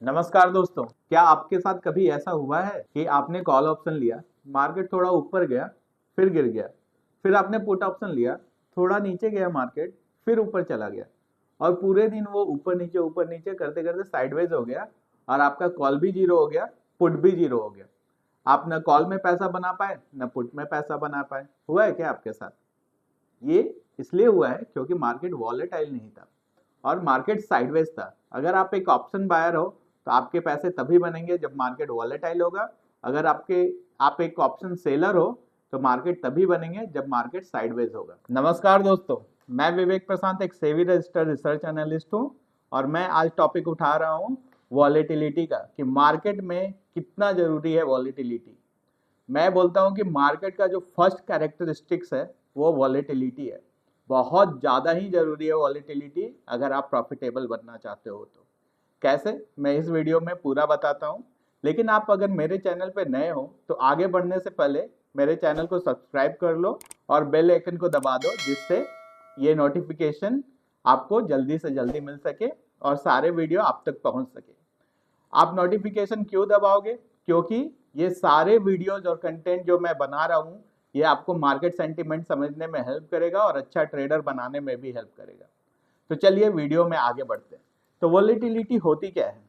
नमस्कार दोस्तों, क्या आपके साथ कभी ऐसा हुआ है कि आपने कॉल ऑप्शन लिया, मार्केट थोड़ा ऊपर गया, फिर गिर गया, फिर आपने पुट ऑप्शन लिया, थोड़ा नीचे गया मार्केट, फिर ऊपर चला गया और पूरे दिन वो ऊपर नीचे करते करते साइडवेज हो गया और आपका कॉल भी जीरो हो गया, पुट भी जीरो हो गया। आप न कॉल में पैसा बना पाए, न पुट में पैसा बना पाए। हुआ है क्या आपके साथ? ये इसलिए हुआ है क्योंकि मार्केट वॉलेटाइल नहीं था और मार्केट साइडवेज था। अगर आप एक ऑप्शन बायर हो तो आपके पैसे तभी बनेंगे जब मार्केट वॉलेटाइल होगा। अगर आप एक ऑप्शन सेलर हो तो मार्केट तभी बनेंगे जब मार्केट साइडवेज होगा। नमस्कार दोस्तों, मैं विवेक प्रशांत एक सेबी रजिस्टर्ड रिसर्च एनालिस्ट हूं और मैं आज टॉपिक उठा रहा हूं वॉलेटिलिटी का, कि मार्केट में कितना जरूरी है वॉलेटिलिटी। मैं बोलता हूं कि मार्केट का जो फर्स्ट कैरेक्टरिस्टिक्स है वो वॉलेटिलिटी है। बहुत ज़्यादा ही ज़रूरी है वॉलेटिलिटी अगर आप प्रॉफिटेबल बनना चाहते हो तो। कैसे, मैं इस वीडियो में पूरा बताता हूं। लेकिन आप अगर मेरे चैनल पे नए हो तो आगे बढ़ने से पहले मेरे चैनल को सब्सक्राइब कर लो और बेल आइकन को दबा दो, जिससे ये नोटिफिकेशन आपको जल्दी से जल्दी मिल सके और सारे वीडियो आप तक पहुंच सके। आप नोटिफिकेशन क्यों दबाओगे? क्योंकि ये सारे वीडियोज और कंटेंट जो मैं बना रहा हूँ ये आपको मार्केट सेंटीमेंट समझने में हेल्प करेगा और अच्छा ट्रेडर बनाने में भी हेल्प करेगा। तो चलिए वीडियो में आगे बढ़ते हैं। तो वॉलेटिलिटी होती क्या है?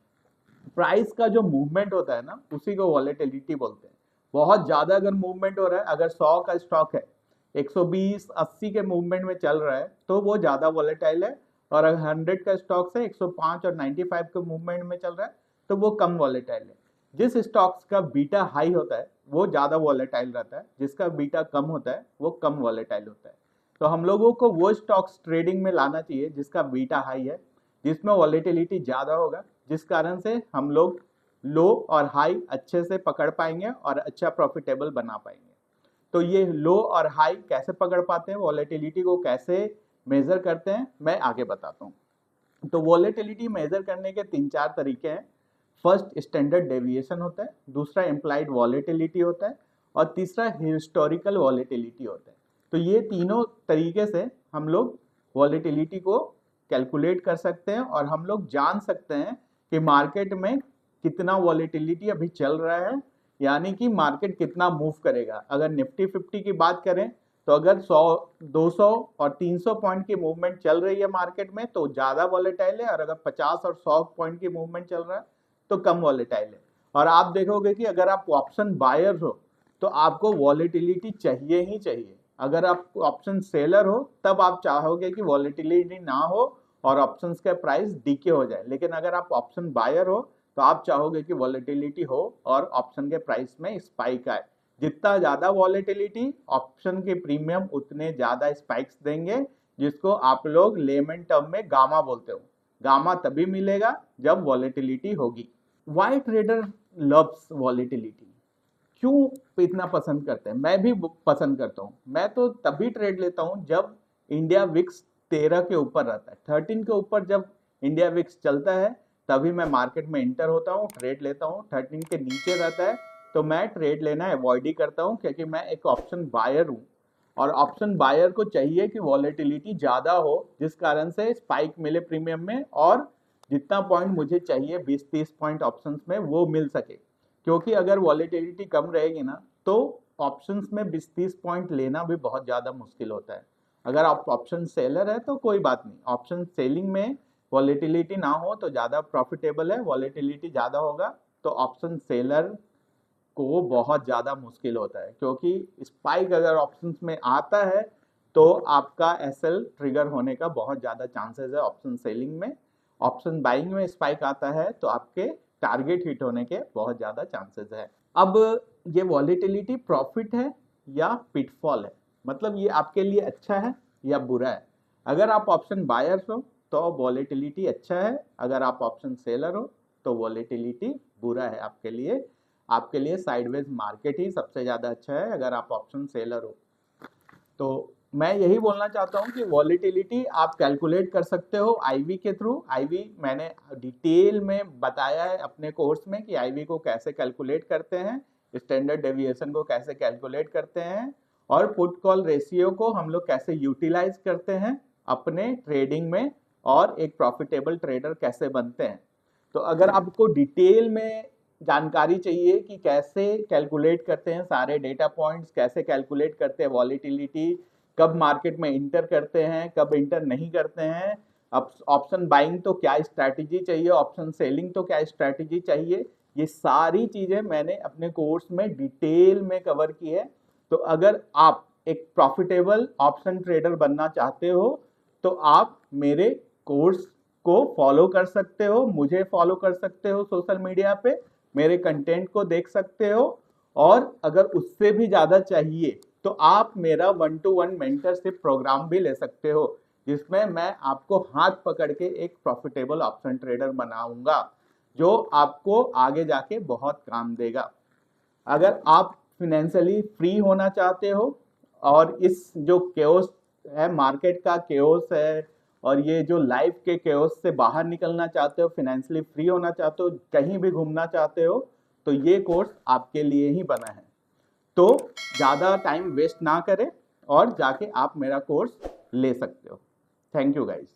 प्राइस का जो मूवमेंट होता है ना, उसी को वॉलेटिलिटी बोलते हैं। बहुत ज्यादा अगर मूवमेंट हो रहा है, अगर 100 का स्टॉक है, 120 80 के मूवमेंट में चल रहा है तो वो ज्यादा वॉलेटाइल है। और अगर 100 का स्टॉक है, 105 और 95 के मूवमेंट में चल रहा है तो वो कम वॉलेटाइल है। जिस स्टॉक्स का बीटा हाई होता है वो ज्यादा वॉलेटाइल रहता है, जिसका बीटा कम होता है वो कम वॉलेटाइल होता है। तो हम लोगों को वो स्टॉक्स ट्रेडिंग में लाना चाहिए जिसका बीटा हाई है, जिसमें वॉलेटिलिटी ज्यादा होगा, जिस कारण से हम लोग लो और हाई अच्छे से पकड़ पाएंगे और अच्छा प्रॉफिटेबल बना पाएंगे। तो ये लो और हाई कैसे पकड़ पाते हैं, वॉलेटिलिटी को कैसे मेजर करते हैं, मैं आगे बताता हूँ। तो वॉलेटिलिटी मेजर करने के 3-4 तरीके हैं। फर्स्ट स्टैंडर्ड डेविएशन होता है, दूसरा इम्प्लाइड वॉलेटिलिटी होता है और तीसरा हिस्टोरिकल वॉलेटिलिटी होता है। तो ये तीनों तरीके से हम लोग वॉलेटिलिटी को कैलकुलेट कर सकते हैं और हम लोग जान सकते हैं कि मार्केट में कितना वॉलेटिलिटी अभी चल रहा है, यानी कि मार्केट कितना मूव करेगा। अगर निफ्टी 50 की बात करें तो अगर 100 200 और 300 पॉइंट की मूवमेंट चल रही है मार्केट में तो ज्यादा वॉलेटाइल है, और अगर 50 और 100 पॉइंट की मूवमेंट चल रहा है तो कम वॉलेटाइल है। और आप देखोगे कि अगर आप ऑप्शन बायर हो तो आपको वॉलेटिलिटी चाहिए ही चाहिए। अगर आप ऑप्शन सेलर हो तब आप चाहोगे कि वॉलेटिलिटी ना हो और ऑप्शंस का प्राइस डीके हो जाए। लेकिन अगर आप ऑप्शन बायर हो तो आप चाहोगे कि वॉलेटिलिटी हो और ऑप्शन के प्राइस में स्पाइक आए। जितना ज्यादा वॉलेटिलिटी, ऑप्शन के प्रीमियम उतने ज्यादा स्पाइक्स देंगे, जिसको आप लोग लेमन टर्म में गामा बोलते हो। गामा तभी मिलेगा जब वॉलेटिलिटी होगी। Why trader loves volatility? क्यों इतना पसंद करते हैं? मैं भी पसंद करता हूँ। मैं तो तभी ट्रेड लेता हूँ जब इंडिया विक्स 13 के ऊपर रहता है। 13 के ऊपर जब इंडिया विक्स चलता है तभी मैं मार्केट में इंटर होता हूँ, ट्रेड लेता हूँ। 13 के नीचे रहता है तो मैं ट्रेड लेना अवॉइड ही करता हूँ, क्योंकि मैं एक ऑप्शन बायर हूँ और ऑप्शन बायर को चाहिए कि वॉलेटिलिटी ज़्यादा हो, जिस कारण से स्पाइक मिले प्रीमियम में और जितना पॉइंट मुझे चाहिए 20-30 पॉइंट ऑप्शंस में वो मिल सके। क्योंकि अगर वॉलेटिलिटी कम रहेगी ना तो ऑप्शंस में 20-30 पॉइंट लेना भी बहुत ज़्यादा मुश्किल होता है। अगर आप ऑप्शन सेलर है तो कोई बात नहीं, ऑप्शन सेलिंग में वॉलेटिलिटी ना हो तो ज़्यादा प्रॉफिटेबल है। वॉलेटिलिटी ज़्यादा होगा तो ऑप्शन सेलर को बहुत ज़्यादा मुश्किल होता है, क्योंकि स्पाइक अगर ऑप्शंस में आता है तो आपका एसएल ट्रिगर होने का बहुत ज़्यादा चांसेस है ऑप्शन सेलिंग में। ऑप्शन बाइंग में स्पाइक आता है तो आपके टारगेट हिट होने के बहुत ज़्यादा चांसेस है। अब ये वॉलेटिलिटी प्रॉफिट है या पिटफॉल है, मतलब ये आपके लिए अच्छा है या बुरा है। अगर आप ऑप्शन बायर्स हो तो वॉलेटिलिटी अच्छा है, अगर आप ऑप्शन सेलर हो तो वॉलेटिलिटी बुरा है आपके लिए। आपके लिए साइडवेज मार्केट ही सबसे ज़्यादा अच्छा है अगर आप ऑप्शन सेलर हो। तो मैं यही बोलना चाहता हूँ कि वॉलेटिलिटी आप कैलकुलेट कर सकते हो आईवी के थ्रू। आईवी मैंने डिटेल में बताया है अपने कोर्स में कि आईवी को कैसे कैलकुलेट करते हैं, स्टैंडर्ड डेविएशन को कैसे कैलकुलेट करते हैं और पुट कॉल रेशियो को हम लोग कैसे यूटिलाइज करते हैं अपने ट्रेडिंग में और एक प्रॉफिटेबल ट्रेडर कैसे बनते हैं। तो अगर आपको डिटेल में जानकारी चाहिए कि कैसे कैलकुलेट करते हैं सारे डेटा पॉइंट्स, कैसे कैलकुलेट करते हैं वॉलीटिलिटी, कब मार्केट में इंटर करते हैं, कब इंटर नहीं करते हैं, अब ऑप्शन बाइंग तो क्या स्ट्रैटेजी चाहिए, ऑप्शन सेलिंग तो क्या स्ट्रैटेजी चाहिए, ये सारी चीजें मैंने अपने कोर्स में डिटेल में कवर की है। तो अगर आप एक प्रॉफिटेबल ऑप्शन ट्रेडर बनना चाहते हो तो आप मेरे कोर्स को फॉलो कर सकते हो, मुझे फॉलो कर सकते हो सोशल मीडिया पे, मेरे कंटेंट को देख सकते हो, और अगर उससे भी ज्यादा चाहिए तो आप मेरा 1-to-1 मेंटरशिप प्रोग्राम भी ले सकते हो, जिसमें मैं आपको हाथ पकड़ के एक प्रॉफिटेबल ऑप्शन ट्रेडर बनाऊंगा जो आपको आगे जाके बहुत काम देगा। अगर आप फिनेंशियली फ्री होना चाहते हो और इस जो केओस है, मार्केट का केओस है, और ये जो लाइफ के केओस से बाहर निकलना चाहते हो, फिनेंशियली फ्री होना चाहते हो, कहीं भी घूमना चाहते हो, तो ये कोर्स आपके लिए ही बना है। तो ज़्यादा टाइम वेस्ट ना करें और जाके आप मेरा कोर्स ले सकते हो। Thank you guys.